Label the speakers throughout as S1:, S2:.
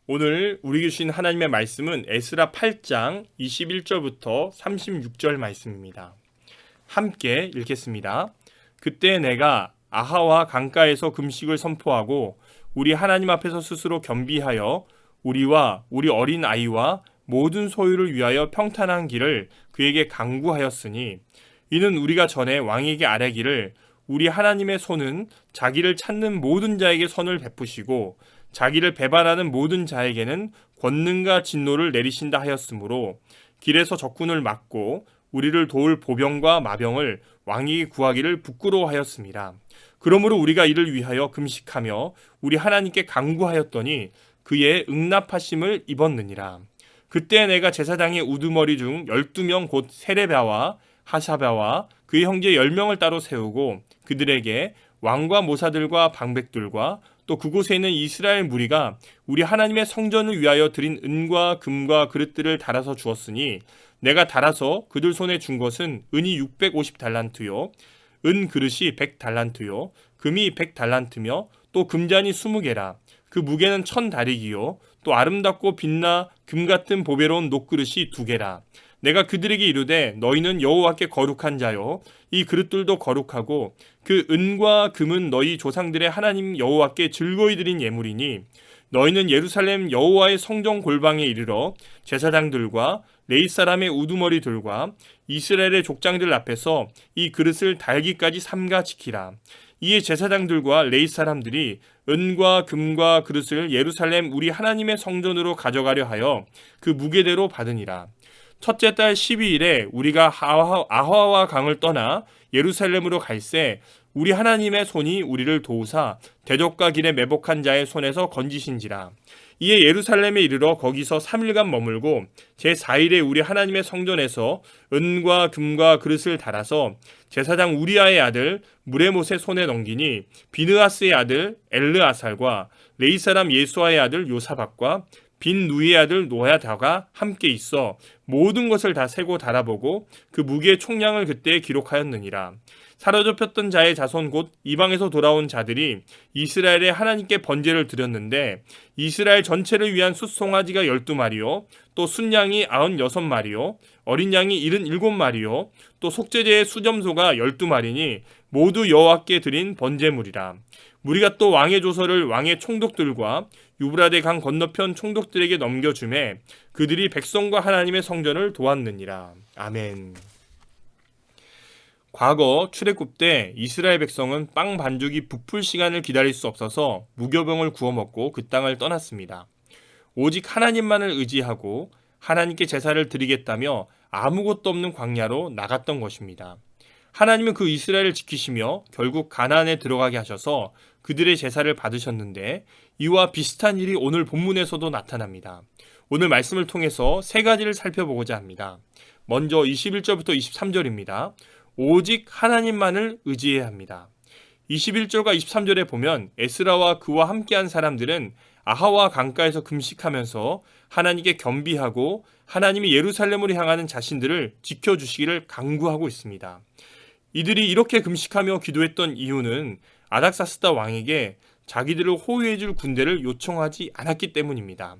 S1: 오늘 우리에게 주신 하나님의 말씀은 에스라 8장 21절부터 36절 말씀입니다. 함께 읽겠습니다. 그때 내가 아하와 강가에서 금식을 선포하고 우리 하나님 앞에서 스스로 겸비하여 우리와 우리 어린 아이와 모든 소유를 위하여 평탄한 길을 그에게 강구하였으니 이는 우리가 전에 왕에게 아뢰기를 우리 하나님의 손은 자기를 찾는 모든 자에게 선을 베푸시고 자기를 배반하는 모든 자에게는 권능과 진노를 내리신다 하였으므로 길에서 적군을 막고 우리를 도울 보병과 마병을 왕에게 구하기를 부끄러워하였습니다. 그러므로 우리가 이를 위하여 금식하며 우리 하나님께 간구하였더니 그의 응답하심을 입었느니라. 그때 내가 제사장의 우두머리 중 12명 곧 세레바와 하샤바와 그의 형제 10명을 따로 세우고 그들에게 왕과 모사들과 방백들과 또 그곳에 있는 이스라엘 무리가 우리 하나님의 성전을 위하여 드린 은과 금과 그릇들을 달아서 주었으니 내가 달아서 그들 손에 준 것은 은이 650달란트요 은 그릇이 100달란트요 금이 100달란트며 또 금잔이 20개라. 그 무게는 1000다리기요 또 아름답고 빛나 금 같은 보배로운 녹그릇이 2개라. 내가 그들에게 이르되 너희는 여호와께 거룩한 자요 이 그릇들도 거룩하고 그 은과 금은 너희 조상들의 하나님 여호와께 즐거이 드린 예물이니 너희는 예루살렘 여호와의 성전 골방에 이르러 제사장들과 레위 사람의 우두머리들과 이스라엘의 족장들 앞에서 이 그릇을 달기까지 삼가 지키라. 이에 제사장들과 레위 사람들이 은과 금과 그릇을 예루살렘 우리 하나님의 성전으로 가져가려 하여 그 무게대로 받으니라. 첫째 달 12일에 우리가 아하와 강을 떠나 예루살렘으로 갈새 우리 하나님의 손이 우리를 도우사 대적과 길에 매복한 자의 손에서 건지신지라. 이에 예루살렘에 이르러 거기서 3일간 머물고 제4일에 우리 하나님의 성전에서 은과 금과 그릇을 달아서 제사장 우리아의 아들 무레못의 손에 넘기니 비느하스의 아들 엘르아살과 레위 사람 예수아의 아들 요사박과 빈누이의 아들 노야다가 함께 있어 모든 것을 다 세고 달아보고 그 무게의 총량을 그때 기록하였느니라. 사로잡혔던 자의 자손 곧 이방에서 돌아온 자들이 이스라엘의 하나님께 번제를 드렸는데 이스라엘 전체를 위한 숫송아지가 12마리요 또 순양이 96마리요 어린 양이 77마리요 또 속죄제의 수점소가 12마리니 모두 여호와께 드린 번제물이라. 우리가 또 왕의 조서를 왕의 총독들과 유브라데 강 건너편 총독들에게 넘겨주매 그들이 백성과 하나님의 성전을 도왔느니라. 아멘. 과거 출애굽 때 이스라엘 백성은 빵 반죽이 부풀 시간을 기다릴 수 없어서 무교병을 구워 먹고 그 땅을 떠났습니다. 오직 하나님만을 의지하고 하나님께 제사를 드리겠다며 아무것도 없는 광야로 나갔던 것입니다. 하나님은 그 이스라엘을 지키시며 결국 가나안에 들어가게 하셔서 그들의 제사를 받으셨는데 이와 비슷한 일이 오늘 본문에서도 나타납니다. 오늘 말씀을 통해서 세 가지를 살펴보고자 합니다. 먼저 21절부터 23절입니다. 오직 하나님만을 의지해야 합니다. 21절과 23절에 보면 에스라와 그와 함께한 사람들은 아하와 강가에서 금식하면서 하나님께 겸비하고 하나님이 예루살렘으로 향하는 자신들을 지켜주시기를 간구하고 있습니다. 이들이 이렇게 금식하며 기도했던 이유는 아닥사스다 왕에게 자기들을 호위해줄 군대를 요청하지 않았기 때문입니다.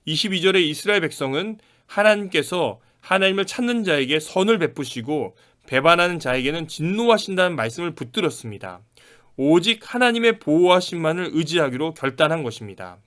S1: 22절에 이스라엘 백성은 하나님께서 하나님을 찾는 자에게 선을 베푸시고 배반하는 자에게는 진노하신다는 말씀을 붙들었습니다. 오직 하나님의 보호하심만을 의지하기로 결단한 것입니다.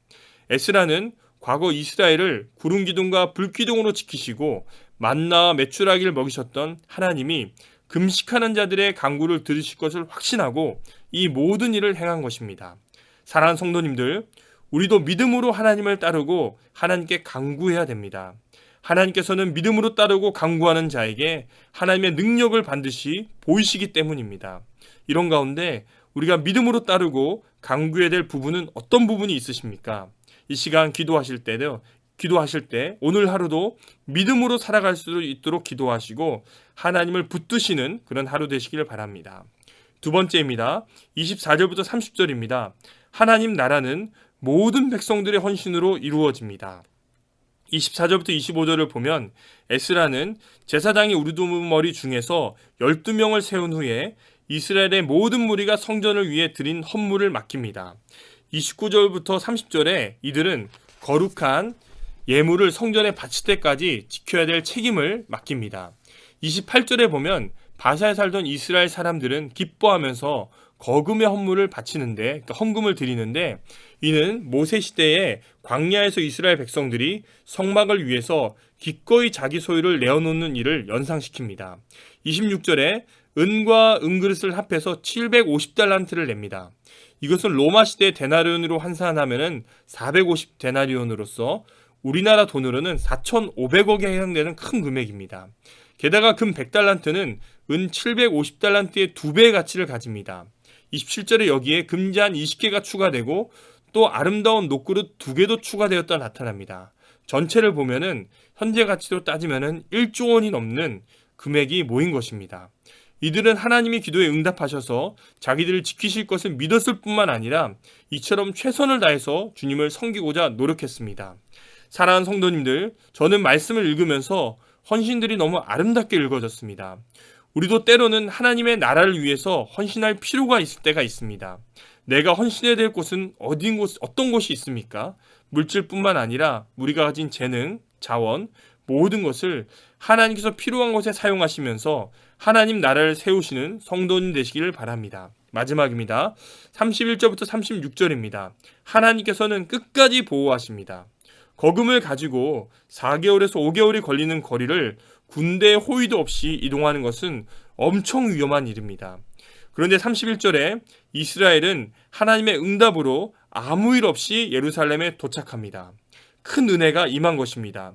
S1: 에스라는 과거 이스라엘을 구름 기둥과 불 기둥으로 지키시고 만나와 메추라기를 먹이셨던 하나님이 금식하는 자들의 간구를 들으실 것을 확신하고 이 모든 일을 행한 것입니다. 사랑하는 성도님들, 우리도 믿음으로 하나님을 따르고 하나님께 간구해야 됩니다. 하나님께서는 믿음으로 따르고 간구하는 자에게 하나님의 능력을 반드시 보이시기 때문입니다. 이런 가운데 우리가 믿음으로 따르고 간구해야 될 부분은 어떤 부분이 있으십니까? 이 시간 기도하실 때 오늘 하루도 믿음으로 살아갈 수 있도록 기도하시고 하나님을 붙드시는 그런 하루 되시기를 바랍니다. 두 번째입니다. 24절부터 30절입니다. 하나님 나라는 모든 백성들의 헌신으로 이루어집니다. 24절부터 25절을 보면 에스라는 제사장의 우두머리 중에서 12명을 세운 후에 이스라엘의 모든 무리가 성전을 위해 드린 헌물을 맡깁니다. 29절부터 30절에 이들은 거룩한 예물을 성전에 바칠 때까지 지켜야 될 책임을 맡깁니다. 28절에 보면 바사에 살던 이스라엘 사람들은 기뻐하면서 거금의 헌물을 바치는데, 그러니까 헌금을 드리는데, 이는 모세 시대에 광야에서 이스라엘 백성들이 성막을 위해서 기꺼이 자기 소유를 내어놓는 일을 연상시킵니다. 26절에 은과 은그릇을 합해서 750달란트를 냅니다. 이것은 로마 시대 데나리온으로 환산하면 450 데나리온으로서 우리나라 돈으로는 4,500억에 해당되는 큰 금액입니다. 게다가 금 100달란트는 은 750달란트의 2배의 가치를 가집니다. 27절에 여기에 금잔 20개가 추가되고 또 아름다운 녹그릇 2개도 추가되었다 나타납니다. 전체를 보면은 현재 가치로 따지면은 1조 원이 넘는 금액이 모인 것입니다. 이들은 하나님이 기도에 응답하셔서 자기들을 지키실 것을 믿었을 뿐만 아니라 이처럼 최선을 다해서 주님을 섬기고자 노력했습니다. 사랑하는 성도님들, 저는 말씀을 읽으면서 헌신들이 너무 아름답게 읽어졌습니다. 우리도 때로는 하나님의 나라를 위해서 헌신할 필요가 있을 때가 있습니다. 내가 헌신해야 될 곳은 어떤 곳이 있습니까? 물질뿐만 아니라 우리가 가진 재능, 자원, 모든 것을 하나님께서 필요한 곳에 사용하시면서 하나님 나라를 세우시는 성도님 되시기를 바랍니다. 마지막입니다. 31절부터 36절입니다. 하나님께서는 끝까지 보호하십니다. 거금을 가지고 4개월에서 5개월이 걸리는 거리를 군대의 호위도 없이 이동하는 것은 엄청 위험한 일입니다. 그런데 31절에 이스라엘은 하나님의 응답으로 아무 일 없이 예루살렘에 도착합니다. 큰 은혜가 임한 것입니다.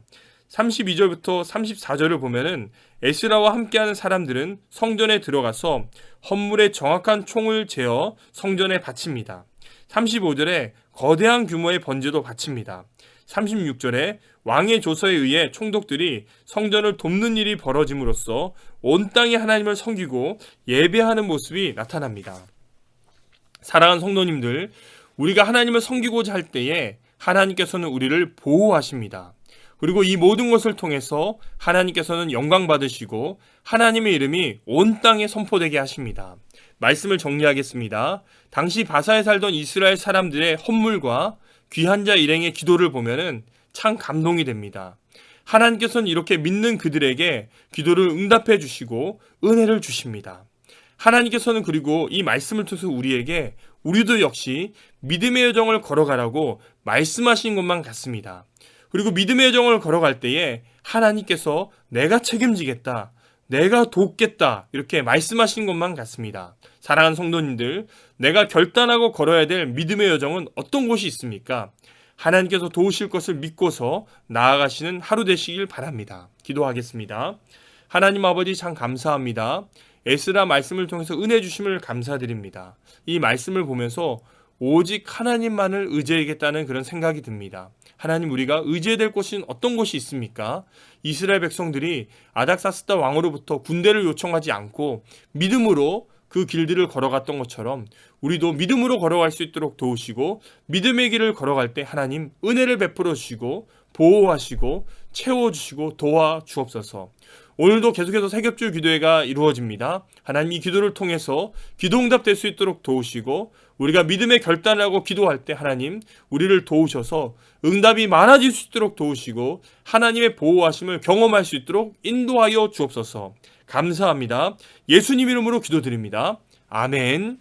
S1: 32절부터 34절을 보면은 에스라와 함께하는 사람들은 성전에 들어가서 헌물의 정확한 총을 재어 성전에 바칩니다. 35절에 거대한 규모의 번제도 바칩니다. 36절에 왕의 조서에 의해 총독들이 성전을 돕는 일이 벌어짐으로써 온 땅이 하나님을 섬기고 예배하는 모습이 나타납니다. 사랑하는 성도님들, 우리가 하나님을 섬기고자 할 때에 하나님께서는 우리를 보호하십니다. 그리고 이 모든 것을 통해서 하나님께서는 영광 받으시고 하나님의 이름이 온 땅에 선포되게 하십니다. 말씀을 정리하겠습니다. 당시 바사에 살던 이스라엘 사람들의 헌물과 귀한 자 일행의 기도를 보면은 참 감동이 됩니다. 하나님께서는 이렇게 믿는 그들에게 기도를 응답해 주시고 은혜를 주십니다. 하나님께서는 그리고 이 말씀을 통해서 우리도 역시 믿음의 여정을 걸어가라고 말씀하신 것만 같습니다. 그리고 믿음의 여정을 걸어갈 때에 하나님께서 내가 책임지겠다, 내가 돕겠다 이렇게 말씀하신 것만 같습니다. 사랑하는 성도님들, 내가 결단하고 걸어야 될 믿음의 여정은 어떤 곳이 있습니까? 하나님께서 도우실 것을 믿고서 나아가시는 하루 되시길 바랍니다. 기도하겠습니다. 하나님 아버지 참 감사합니다. 에스라 말씀을 통해서 은혜 주심을 감사드립니다. 이 말씀을 보면서 오직 하나님만을 의지하겠다는 그런 생각이 듭니다. 하나님, 우리가 의지해야 될 곳은 어떤 곳이 있습니까? 이스라엘 백성들이 아닥사스다 왕으로부터 군대를 요청하지 않고 믿음으로 그 길들을 걸어갔던 것처럼 우리도 믿음으로 걸어갈 수 있도록 도우시고 믿음의 길을 걸어갈 때 하나님 은혜를 베풀어 주시고 보호하시고 채워주시고 도와주옵소서. 오늘도 계속해서 새벽주 기도회가 이루어집니다. 하나님, 이 기도를 통해서 기도응답될 수 있도록 도우시고 우리가 믿음의 결단을 하고 기도할 때 하나님 우리를 도우셔서 응답이 많아질 수 있도록 도우시고 하나님의 보호하심을 경험할 수 있도록 인도하여 주옵소서. 감사합니다. 예수님 이름으로 기도드립니다. 아멘.